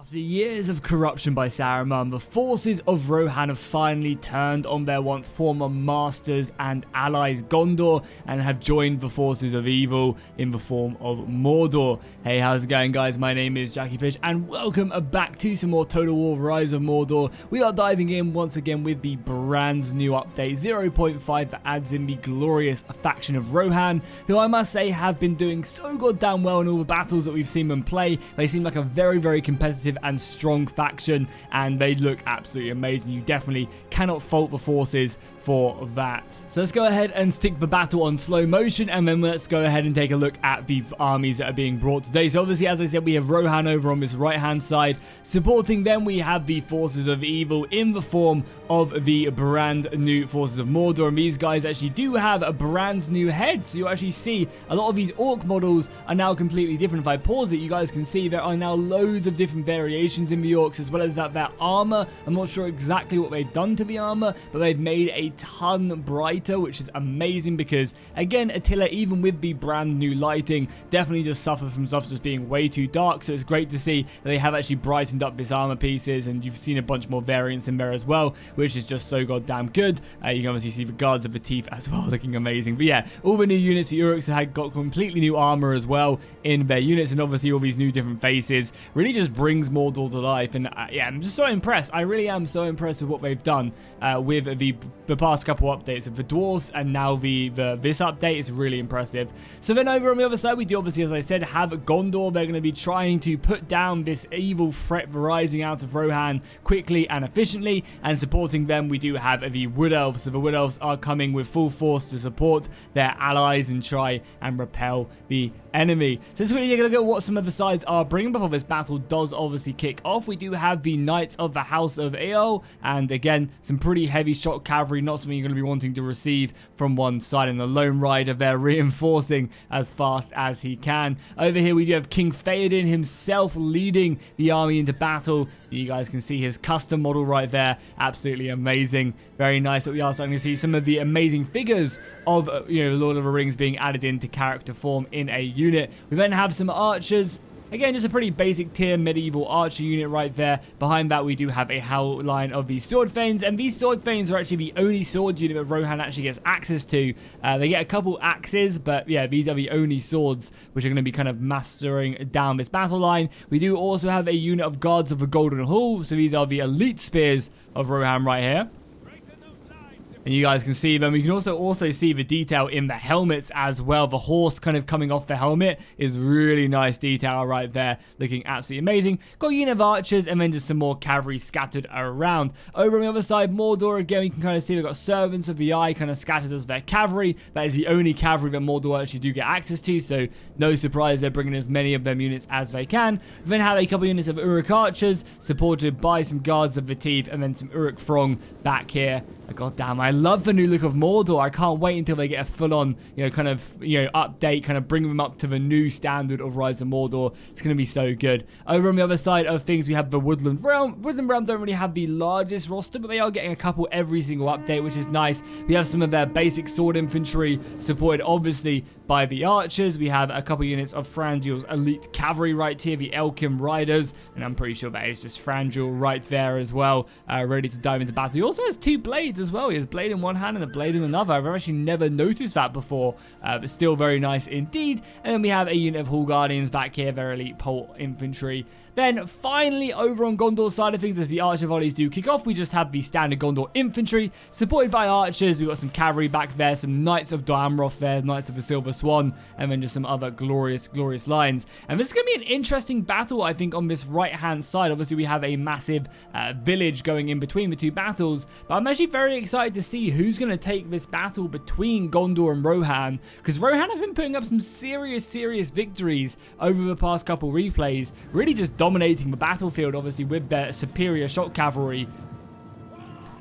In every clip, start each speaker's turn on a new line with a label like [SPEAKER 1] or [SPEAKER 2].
[SPEAKER 1] After years of corruption by Saruman, the forces of Rohan have finally turned on their once former masters and allies Gondor and have joined the forces of evil in the form of Mordor. Hey, how's it going, guys? My name is Jackie Fish and welcome back to some more Total War Rise of Mordor. We are diving in once again with the brand new update 0.5 that adds in the glorious faction of Rohan, who I must say have been doing so goddamn well in all the battles that we've seen them play. They seem like a very competitive and strong faction, and they look absolutely amazing. You definitely cannot fault the forces for that. So let's go ahead and stick the battle on slow motion, and then let's go ahead and take a look at the armies that are being brought today. So obviously, as I said, we have Rohan over on this right hand side. Supporting them, we have the forces of evil in the form of the brand new forces of Mordor, and these guys actually do have a brand new head. So you actually see a lot of these orc models are now completely different. If I pause it, you guys can see there are now loads of different variations in the orcs, as well as that their armor, I'm not sure exactly what they've done to the armor, but they've made a ton brighter, which is amazing because, again, Attila, even with the brand new lighting, definitely just suffered from stuff just being way too dark. So it's great to see that they have actually brightened up this armor pieces, and you've seen a bunch more variants in there as well, which is just so goddamn good. You can obviously see the guards of the teeth as well, looking amazing. But yeah, all the new units, the Uruks have got completely new armor as well in their units, and obviously all these new different faces really just brings Mordor to life. And yeah, I'm just so impressed. I really am so impressed with what they've done with the past couple updates of the dwarves, and now this update is really impressive. So then over on the other side, we do obviously, as I said, have Gondor. They're going to be trying to put down this evil threat rising out of Rohan quickly and efficiently, and supporting them we do have the Wood Elves. So the Wood Elves are coming with full force to support their allies and try and repel the enemy. So let's really take a look at what some of the sides are bringing before this battle does obviously kick off. We do have the Knights of the House of Eol, and again, some pretty heavy shot cavalry, not something you're going to be wanting to receive from one side. And the Lone Rider there reinforcing as fast as he can. Over here we do have King Theoden himself leading the army into battle. You guys can see his custom model right there. Absolutely amazing. Very nice that we are starting to see some of the amazing figures of Lord of the Rings being added into character form in a unit. We then have some archers. Again, just a pretty basic tier medieval archer unit right there. Behind that, we do have a whole line of these sword thanes, and these sword thanes are actually the only sword unit that Rohan actually gets access to. They get a couple axes, but yeah, these are the only swords which are going to be kind of mastering down this battle line. We do also have a unit of guards of the Golden Hall, so these are the elite spears of Rohan right here. And you guys can see them. You can also see the detail in the helmets as well. The horse kind of coming off the helmet is really nice detail right there. Looking absolutely amazing. Got a unit of archers and then just some more cavalry scattered around. Over on the other side, Mordor, again, you can kind of see we've got servants of the eye kind of scattered as their cavalry. That is the only cavalry that Mordor actually do get access to, so no surprise they're bringing as many of them units as they can. We then have a couple units of Uruk archers supported by some guards of the teeth, and then some Uruk throng back here. God damn, I love the new look of Mordor. I can't wait until they get a full-on, update, kind of bring them up to the new standard of Rise of Mordor. It's going to be so good. Over on the other side of things, we have the Woodland Realm. Woodland Realm don't really have the largest roster, but they are getting a couple every single update, which is nice. We have some of their basic sword infantry supported, obviously, by the archers. We have a couple units of Thranduil's elite cavalry right here, the Elkin Riders, and I'm pretty sure that is just Thranduil right there as well, ready to dive into battle. He also has two blades as well. He has a blade in one hand and a blade in another. I've actually never noticed that before, but still very nice indeed. And then we have a unit of Hall Guardians back here, their elite pole infantry. Then finally, over on Gondor's side of things, as the archer volleys do kick off, we just have the standard Gondor infantry supported by archers. We've got some cavalry back there, some Knights of Dol Amroth there, Knights of the Silver Swan, and then just some other glorious lines. And this is going to be an interesting battle, I think, on this right-hand side. Obviously, we have a massive village going in between the two battles, but I'm actually very excited to see who's going to take this battle between Gondor and Rohan, because Rohan have been putting up some serious victories over the past couple replays, really just dominating the battlefield, obviously, with their superior shot cavalry.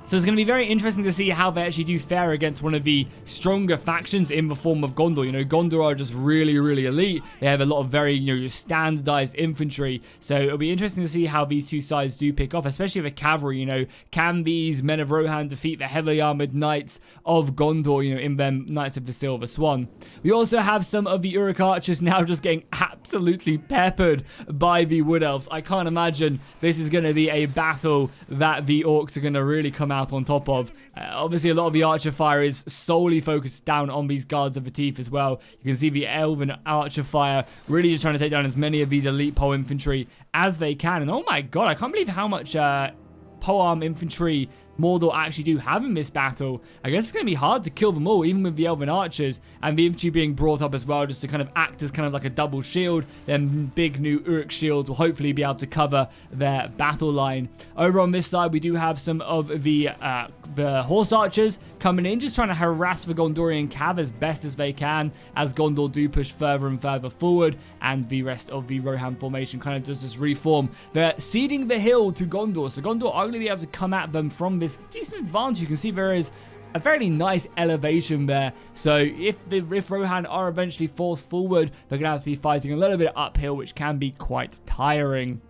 [SPEAKER 1] So it's going to be very interesting to see how they actually do fare against one of the stronger factions in the form of Gondor. You know, Gondor are just really, really elite. They have a lot of very, you know, standardized infantry. So it'll be interesting to see how these two sides do pick off, especially the cavalry. You know, can these men of Rohan defeat the heavily armored knights of Gondor, you know, in them Knights of the Silver Swan? We also have some of the Uruk archers now just getting absolutely peppered by the Wood Elves. I can't imagine this is going to be a battle that the Orcs are going to really come out on top of. Obviously, a lot of the archer fire is solely focused down on these guards of the teeth as well. You can see the Elven archer fire really just trying to take down as many of these elite pole infantry as they can. And oh my god, I can't believe how much polearm infantry Mordor actually do have in this battle. I guess it's going to be hard to kill them all, even with the Elven archers, and the infantry being brought up as well, just to kind of act as kind of like a double shield. Then big new Uruk shields will hopefully be able to cover their battle line. Over on this side, we do have some of the horse archers coming in, just trying to harass the Gondorian cav as best as they can, as Gondor do push further and further forward, and the rest of the Rohan formation kind of does this reform. They're ceding the hill to Gondor, so Gondor are going to be able to come at them from this decent advantage. You can see there is a very nice elevation there. So if Rohan are eventually forced forward, they're going to have to be fighting a little bit uphill, which can be quite tiring.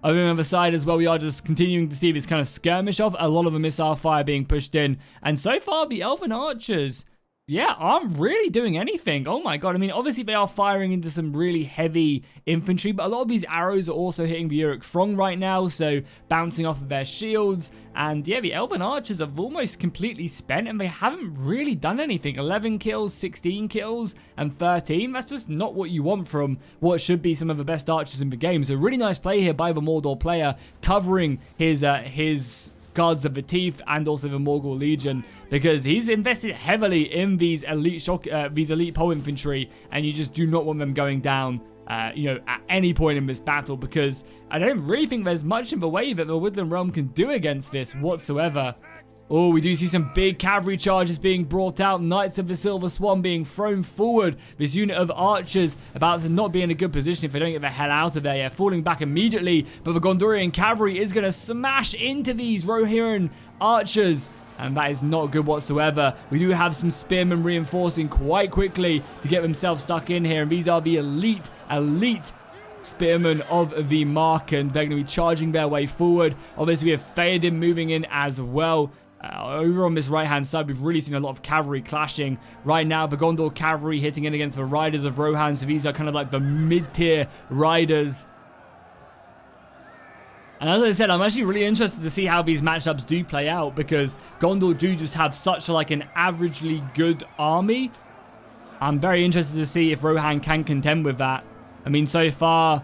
[SPEAKER 1] Over on the other side as well, we are just continuing to see this kind of skirmish off. A lot of the missile fire being pushed in. And so far, the Elven archers, yeah, aren't really doing anything. Oh my god. I mean, obviously they are firing into some really heavy infantry, but a lot of these arrows are also hitting the Uruk Throng right now, so bouncing off of their shields. And yeah, the Elven archers have almost completely spent, and they haven't really done anything. 11 kills, 16 kills, and 13. That's just not what you want from what should be some of the best archers in the game. So really nice play here by the Mordor player, covering his Guards of the Teeth and also the Morgul Legion, because he's invested heavily in these elite pole infantry, and you just do not want them going down you know, at any point in this battle, because I don't really think there's much in the way that the Woodland Realm can do against this whatsoever. Oh, we do see some big cavalry charges being brought out. Knights of the Silver Swan being thrown forward. This unit of archers about to not be in a good position if they don't get the hell out of there. Yeah, falling back immediately. But the Gondorian cavalry is going to smash into these Rohirrim archers, and that is not good whatsoever. We do have some spearmen reinforcing quite quickly to get themselves stuck in here. And these are the elite spearmen of the Mark, and they're going to be charging their way forward. Obviously, we have Theoden moving in as well. Over on this right-hand side, we've really seen a lot of cavalry clashing. Right now, the Gondor cavalry hitting in against the riders of Rohan, so these are kind of like the mid-tier riders. And as I said, I'm actually really interested to see how these matchups do play out, because Gondor do just have such like an averagely good army. I'm very interested to see if Rohan can contend with that. I mean, so far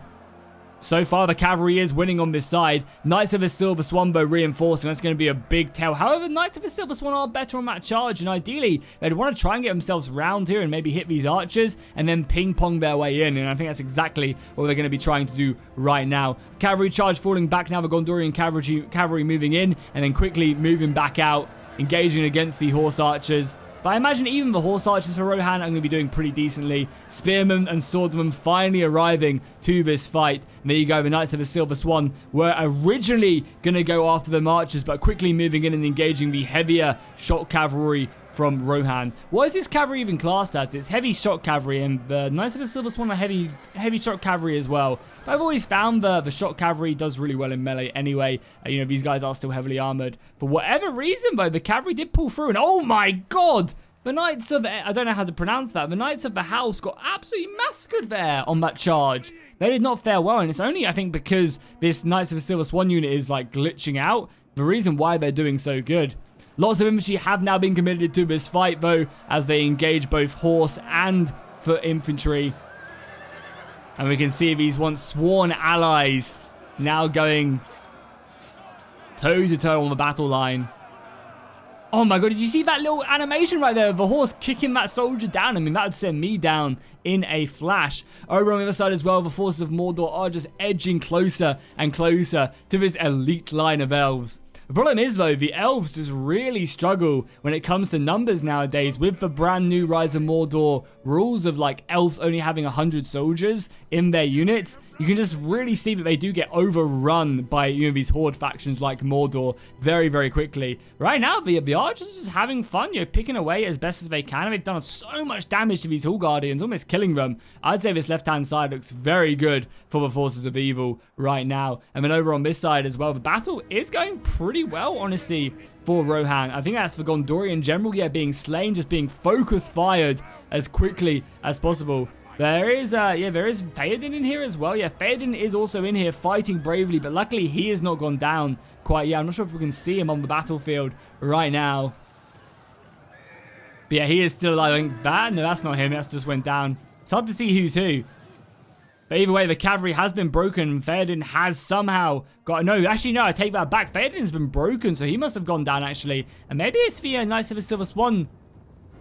[SPEAKER 1] the cavalry is winning on this side. Knights of the Silver Swan bow reinforcing. That's going to be a big tell. However, Knights of the Silver Swan are better on that charge, and ideally they'd want to try and get themselves round here and maybe hit these archers and then ping pong their way in. And I think that's exactly what they're going to be trying to do right now. Cavalry charge falling back now. The Gondorian cavalry moving in and then quickly moving back out, engaging against the horse archers. But I imagine even the horse archers for Rohan are going to be doing pretty decently. Spearmen and swordsmen finally arriving to this fight. And there you go, the Knights of the Silver Swan were originally going to go after the archers, but quickly moving in and engaging the heavier shot cavalry from Rohan. What is this cavalry even classed as? It's heavy shot cavalry, and the Knights of the Silver Swan are heavy shot cavalry as well. But I've always found the shot cavalry does really well in melee anyway. You know, these guys are still heavily armored. For whatever reason, though, the cavalry did pull through, and oh my god! The Knights of... I don't know how to pronounce that. The Knights of the House got absolutely massacred there on that charge. They did not fare well, and it's only, I think, because this Knights of the Silver Swan unit is, like, glitching out. The reason why they're doing so good. Lots of infantry have now been committed to this fight, though, as they engage both horse and foot infantry. And we can see these once sworn allies now going toe-to-toe on the battle line. Oh my god, did you see that little animation right there of the horse kicking that soldier down? I mean, that would send me down in a flash. Over on the other side as well, the forces of Mordor are just edging closer and closer to this elite line of elves. The problem is, though, the elves just really struggle when it comes to numbers nowadays with the brand new Rise of Mordor rules of, like, elves only having 100 soldiers in their units. you can just really see that they do get overrun by, you know, these horde factions like Mordor very, very quickly. Right now, the archers are just having fun, you know, picking away as best as they can. And they've done so much damage to these Hall Guardians, almost killing them. I'd say this left-hand side looks very good for the forces of evil right now. And then over on this side as well, the battle is going pretty well, honestly, for Rohan. I think that's the Gondori in general, yeah, being slain, just being focus fired as quickly as possible. There is Theoden in here as well. Yeah, Theoden is also in here fighting bravely, but luckily he has not gone down quite yet. I'm not sure if we can see him on the battlefield right now. But yeah, he is still alive. I think that, no, that's not him. That's just went down. It's hard to see who's who. But either way, the cavalry has been broken. Theoden has somehow got... No, actually, no, I take that back. Theoden's been broken, so he must have gone down, actually. And maybe it's the Knights of the Silver Swan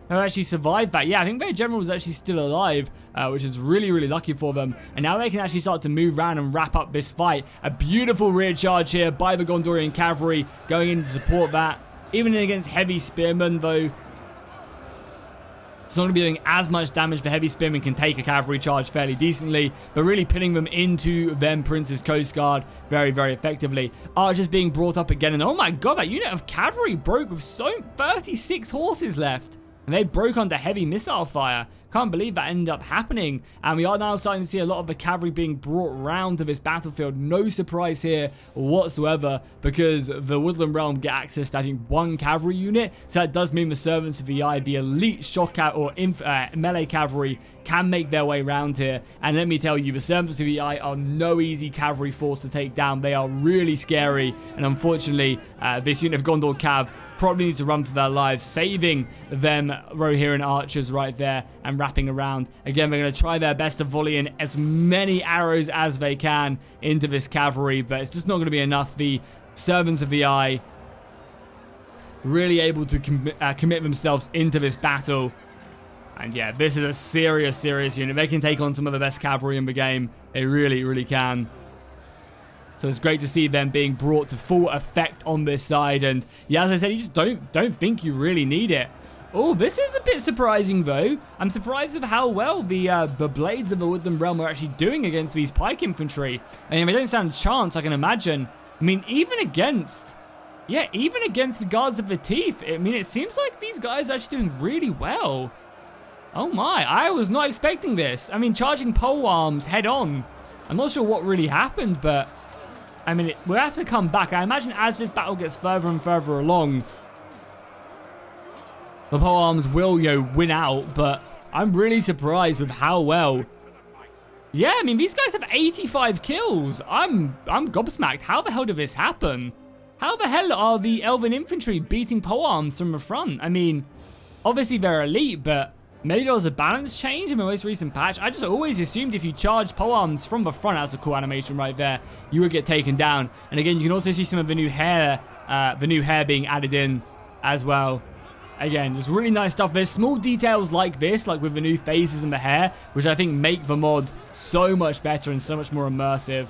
[SPEAKER 1] who actually survived that. Yeah, I think their general was actually still alive, which is really, really lucky for them. And now they can actually start to move around and wrap up this fight. A beautiful rear charge here by the Gondorian cavalry going in to support that. Even against heavy spearmen, though, it's not going to be doing as much damage. The heavy spearmen can take a cavalry charge fairly decently, but really pinning them into them Prince's Coast Guard very, very effectively. Archers being brought up again, and oh my god, that unit of cavalry broke with 36 horses left. And they broke under heavy missile fire. Can't believe that ended up happening. And we are now starting to see a lot of the cavalry being brought round to this battlefield. No surprise here whatsoever, because the Woodland Realm get access to, I think, 1 cavalry unit. So that does mean the Servants of the Eye, the elite shock or melee cavalry, can make their way around here. And let me tell you, the Servants of the Eye are no easy cavalry force to take down. They are really scary. And unfortunately, this unit of Gondor Cav probably needs to run for their lives, saving them Rohirrim archers right there and wrapping around. Again, they're going to try their best to volley in as many arrows as they can into this cavalry, but it's just not going to be enough. The Servants of the Eye really able to commit themselves into this battle. And yeah, this is a serious, serious unit. They can take on some of the best cavalry in the game. They really, really can. So it's great to see them being brought to full effect on this side. And yeah, as I said, you just don't think you really need it. Oh, this is a bit surprising, though. I'm surprised of how well the Blades of the Woodland Realm are actually doing against these pike infantry. I mean, they don't stand a chance, I can imagine. I mean, even against the Guards of the Teeth, I mean, it seems like these guys are actually doing really well. Oh my, I was not expecting this. I mean, charging pole arms head on. I'm not sure what really happened, but I mean, we'll have to come back. I imagine as this battle gets further and further along, the pole arms will, you know, win out, but I'm really surprised with how well. Yeah, I mean, these guys have 85 kills. I'm gobsmacked. How the hell did this happen? How the hell are the Elven infantry beating pole arms from the front? I mean, obviously they're elite, but maybe there was a balance change in the most recent patch. I just always assumed if you charge pole arms from the front, that's a cool animation right there, you would get taken down. And again, you can also see some of the new hair being added in as well. Again, just really nice stuff. There's small details like this, like with the new faces and the hair, which I think make the mod so much better and so much more immersive.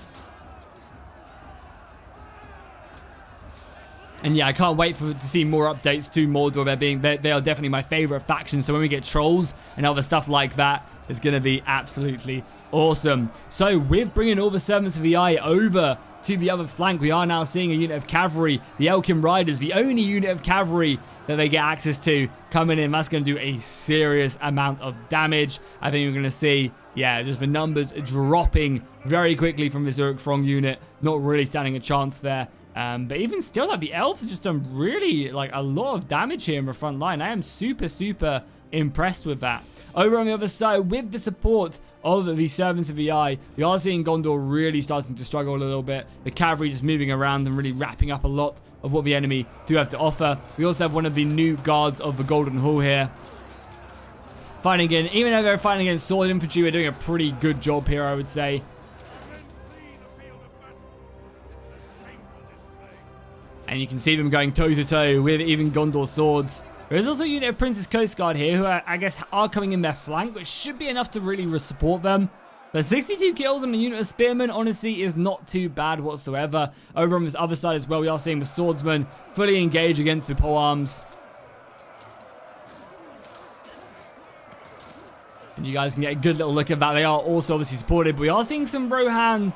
[SPEAKER 1] And yeah, I can't wait to see more updates to Mordor. They are definitely my favorite faction. So when we get trolls and other stuff like that, it's going to be absolutely awesome. So with bringing all the Servants of the Eye over to the other flank, we are now seeing a unit of cavalry, the Elkin Riders, the only unit of cavalry that they get access to coming in. That's going to do a serious amount of damage. I think we're going to see, yeah, just the numbers dropping very quickly from this Uruk Throng unit. Not really standing a chance there. But even still, like, the elves have just done really, like, a lot of damage here in the front line. I am super, super impressed with that. Over on the other side, with the support of the Servants of the Eye, we are seeing Gondor really starting to struggle a little bit. The cavalry just moving around and really wrapping up a lot of what the enemy do have to offer. We also have one of the new guards of the Golden Hall here fighting again. Even though they're fighting against sword infantry, we're doing a pretty good job here, I would say. And you can see them going toe-to-toe with even Gondor swords. There is also a unit of Prince's Coast Guard here who I guess are coming in their flank, which should be enough to really support them. But 62 kills on a unit of spearmen, honestly, is not too bad whatsoever. Over on this other side as well, we are seeing the swordsmen fully engage against the pole arms. And you guys can get a good little look at that. They are also obviously supported. But we are seeing some Rohan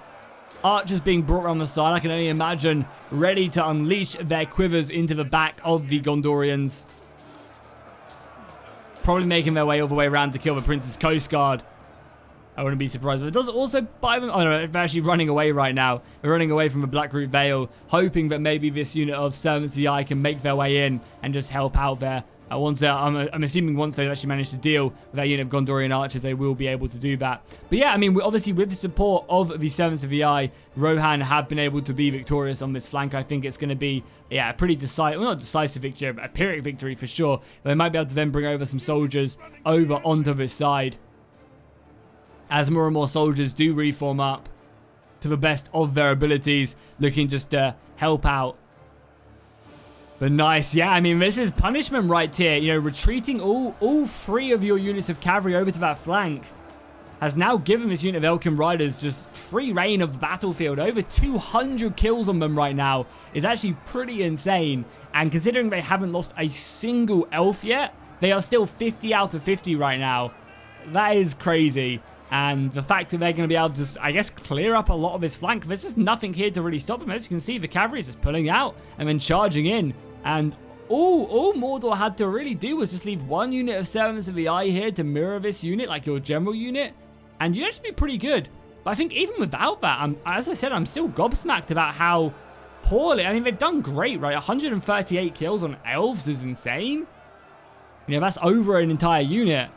[SPEAKER 1] archers being brought around the side. I can only imagine ready to unleash their quivers into the back of the Gondorians. Probably making their way all the way around to kill the Prince's Coast Guard. I wouldn't be surprised. But it does also buy them... Oh, no, they're actually running away right now. They're running away from the Blackroot Vale, hoping that maybe this unit of Servants of the Eye can make their way in and just help out there. I'm assuming once they've actually managed to deal with that unit of Gondorian archers, they will be able to do that. But yeah, I mean, obviously with the support of the Servants of the Eye, Rohan have been able to be victorious on this flank. I think it's going to be, yeah, a pretty decisive, well, not decisive victory, a Pyrrhic victory for sure. They might be able to then bring over some soldiers over onto this side, as more and more soldiers do reform up to the best of their abilities, looking just to help out. But nice, yeah, I mean, this is punishment right here. You know, retreating all three of your units of cavalry over to that flank has now given this unit of Elven Riders just free reign of the battlefield. Over 200 kills on them right now is actually pretty insane. And considering they haven't lost a single elf yet, they are still 50 out of 50 right now. That is crazy. And the fact that they're going to be able to just, I guess, clear up a lot of his flank. There's just nothing here to really stop them. As you can see, the cavalry is just pulling out and then charging in. And all Mordor had to really do was just leave one unit of Servants of the Eye here to mirror this unit, like your general unit. And you'd actually be pretty good. But I think even without that, as I said, I'm still gobsmacked about how poorly. I mean, they've done great, right? 138 kills on elves is insane. You know, that's over an entire unit.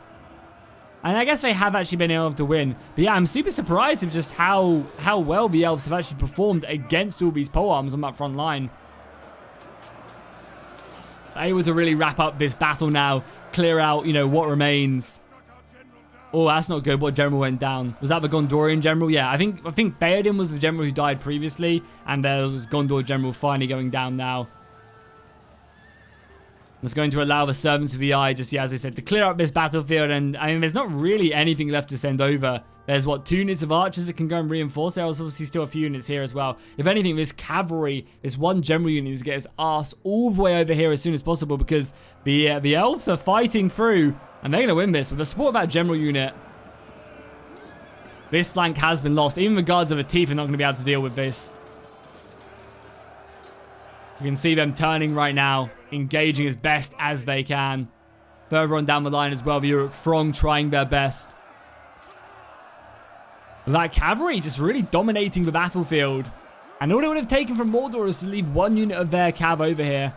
[SPEAKER 1] And I guess they have actually been able to win. But yeah, I'm super surprised of just how well the elves have actually performed against all these polearms on that front line. Able to really wrap up this battle now. Clear out, you know, what remains. Oh, that's not good. What general went down? Was that the Gondorian general? Yeah, I think Theoden was the general who died previously. And there was Gondor general finally going down now. It's going to allow the Servants of the Eye, just, yeah, as I said, to clear up this battlefield. And, I mean, there's not really anything left to send over. There's, what, 2 units of archers that can go and reinforce. There's obviously still a few units here as well. If anything, this cavalry, this one general unit needs to get his ass all the way over here as soon as possible, because the elves are fighting through, and they're going to win this. With the support of that general unit, this flank has been lost. Even the Guards of the Teeth are not going to be able to deal with this. You can see them turning right now, engaging as best as they can. Further on down the line as well, the Uruk Throng trying their best. That cavalry just really dominating the battlefield. And all it would have taken from Mordor is to leave one unit of their cav over here.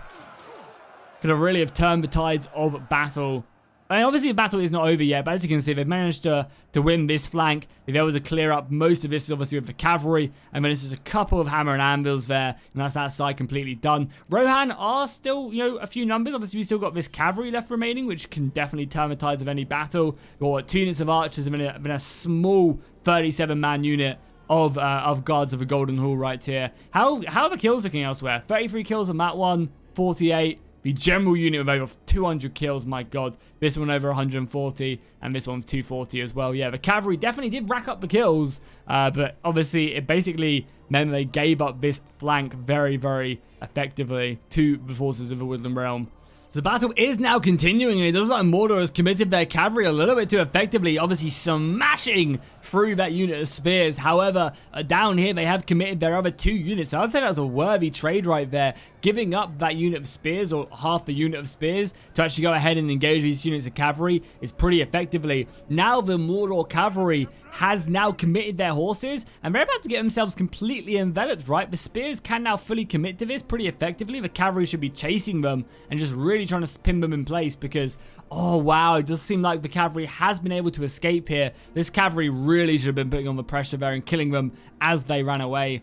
[SPEAKER 1] Could have really have turned the tides of battle. I mean, obviously the battle is not over yet, but as you can see, they've managed to win this flank. They've been able to clear up most of this, is obviously with the cavalry, and then it's just a couple of hammer and anvils there, and that's that side completely done. Rohan are still, you know, a few numbers. Obviously, we've still got this cavalry left remaining, which can definitely turn the tides of any battle. We've got 2 units of archers and then a small 37-man unit of Guards of the Golden Hall right here. How are the kills looking elsewhere? 33 kills on that one, 48. The general unit with over 200 kills, my god. This one over 140, and this one with 240 as well. Yeah, the cavalry definitely did rack up the kills, but obviously it basically meant they gave up this flank very, very effectively to the forces of the Woodland Realm. So the battle is now continuing, and it does look like Mordor has committed their cavalry a little bit too effectively, obviously smashing through that unit of spears. However, down here they have committed their other 2 units. So I'd say that's a worthy trade right there, giving up that unit of spears, or half the unit of spears, to actually go ahead and engage these units of cavalry is pretty effectively. Now the Mordor cavalry has now committed their horses, and they're about to get themselves completely enveloped, right? The spears can now fully commit to this pretty effectively. The cavalry should be chasing them and just really trying to pin them in place, because, oh wow, it does seem like the cavalry has been able to escape here. This cavalry really should have been putting on the pressure there and killing them as they ran away.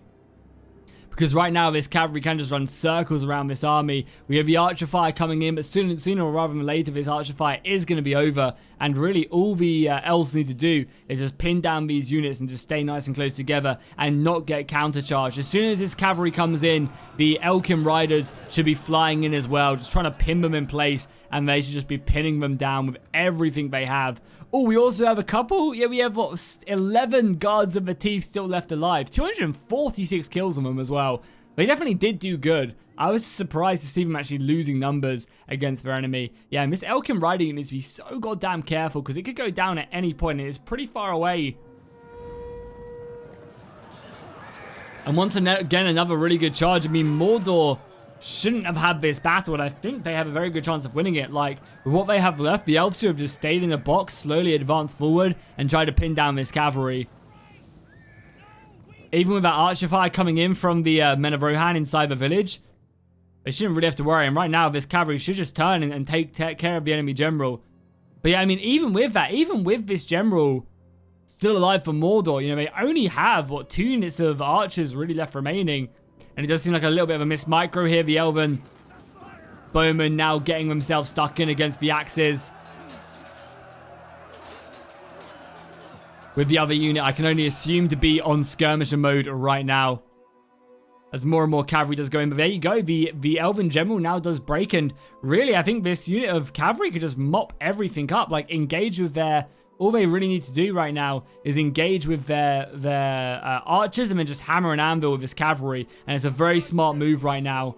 [SPEAKER 1] Because right now, this cavalry can just run circles around this army. We have the archer fire coming in, but sooner rather than later, this archer fire is going to be over. And really, all the elves need to do is just pin down these units and just stay nice and close together and not get countercharged. As soon as this cavalry comes in, the Elven Riders should be flying in as well, just trying to pin them in place. And they should just be pinning them down with everything they have. Oh, we also have a couple. Yeah, we have, what, 11 guards of the thief still left alive. 246 kills on them as well. They definitely did do good. I was surprised to see them actually losing numbers against their enemy. Yeah, and this Elven riding needs to be so goddamn careful because it could go down at any point and it's pretty far away. And once again, another really good charge. I mean, Mordor shouldn't have had this battle, and I think they have a very good chance of winning it. Like, with what they have left, the elves have just stayed in a box, slowly advanced forward, and tried to pin down this cavalry. Even with that archer fire coming in from the men of Rohan inside the village, they shouldn't really have to worry. And right now, this cavalry should just turn and take care of the enemy general. But yeah, I mean, even with that, even with this general still alive for Mordor, you know, they only have, what, 2 units of archers really left remaining. And it does seem like a little bit of a missed micro here. The Elven bowmen now getting themselves stuck in against the axes. With the other unit, I can only assume to be on skirmisher mode right now, as more and more cavalry does go in. But there you go, the Elven general now does break, and really, I think this unit of cavalry could just mop everything up. Like, engage with their... All they really need to do right now is engage with their archers and then just hammer and anvil with this cavalry. And it's a very smart move right now.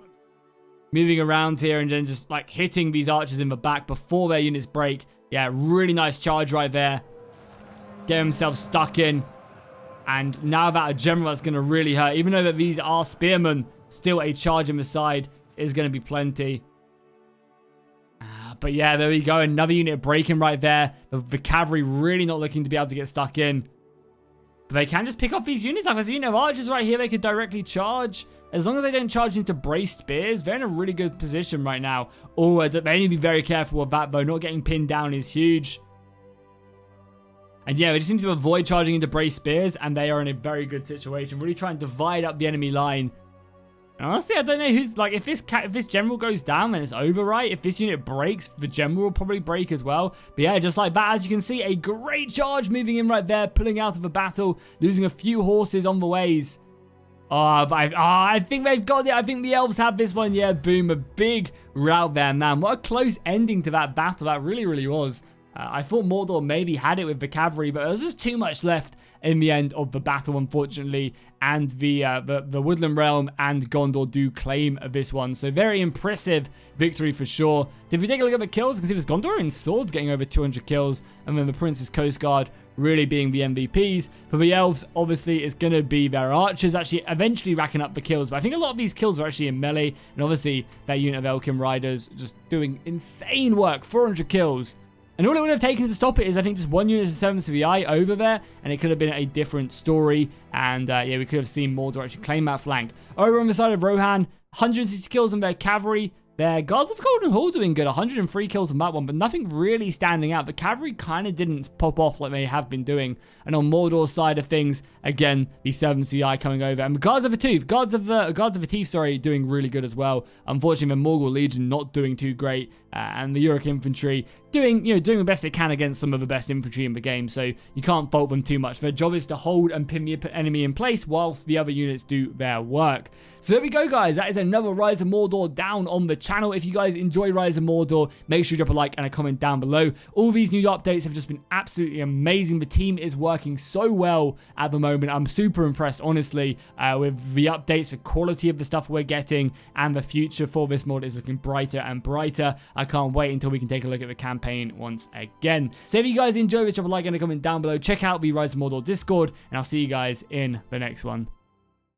[SPEAKER 1] Moving around here and then just, like, hitting these archers in the back before their units break. Yeah, really nice charge right there. Get himself stuck in. And now that a general, that's going to really hurt. Even though that these are spearmen, still a charge in the side is going to be plenty. But yeah, there we go. Another unit breaking right there. The cavalry really not looking to be able to get stuck in. But they can just pick off these units. Like, there's a unit of archers right here they could directly charge. As long as they don't charge into braced spears, they're in a really good position right now. Oh, they need to be very careful with that, though. Not getting pinned down is huge. And yeah, we just need to avoid charging into braced spears, and they are in a very good situation. Really trying to divide up the enemy line. And honestly, I don't know who's, like, if this general goes down, then it's over, right? If this unit breaks, the general will probably break as well. But yeah, just like that, as you can see, a great charge moving in right there, pulling out of the battle, losing a few horses on the ways. I think they've got it. I think the elves have this one. Yeah, boom, a big rout there, man. What a close ending to that battle. That really, really was. I thought Mordor maybe had it with the cavalry, but there was just too much left in the end of the battle, unfortunately. And the Woodland Realm and Gondor do claim this one. So very impressive victory for sure. Did we take a look at the kills? Because it was Gondor and Swords getting over 200 kills. And then the Prince's Coast Guard really being the MVPs. For the elves, obviously, it's going to be their archers actually eventually racking up the kills. But I think a lot of these kills are actually in melee. And obviously, that unit of Elven Riders just doing insane work. 400 kills. And all it would have taken to stop it is, I think, just one unit of 7th to the eye over there, and it could have been a different story. And yeah, we could have seen Mordor actually claim that flank. Over on the side of Rohan, 160 kills on their cavalry. Their Guards of Golden Hall doing good, 103 kills on that one, but nothing really standing out. The cavalry kind of didn't pop off like they have been doing. And on Mordor's side of things, again, the 7 CI coming over. And the Guards of the Teeth, sorry, doing really good as well. Unfortunately, the Morgul Legion not doing too great. And the Uruk Infantry doing the best they can against some of the best infantry in the game. So you can't fault them too much. Their job is to hold and pin the enemy in place whilst the other units do their work. So there we go, guys. That is another Rise of Mordor down on the channel. If you guys enjoy Rise of Mordor, make sure you drop a like and a comment down below. All these new updates have just been absolutely amazing. The team is working so well at the moment. I'm super impressed, honestly, with the updates, the quality of the stuff we're getting, and the future for this mod is looking brighter and brighter. I can't wait until we can take a look at the campaign once again. So if you guys enjoy this, drop a like and a comment down below. Check out the Rise of Mordor Discord, and I'll see you guys in the next one.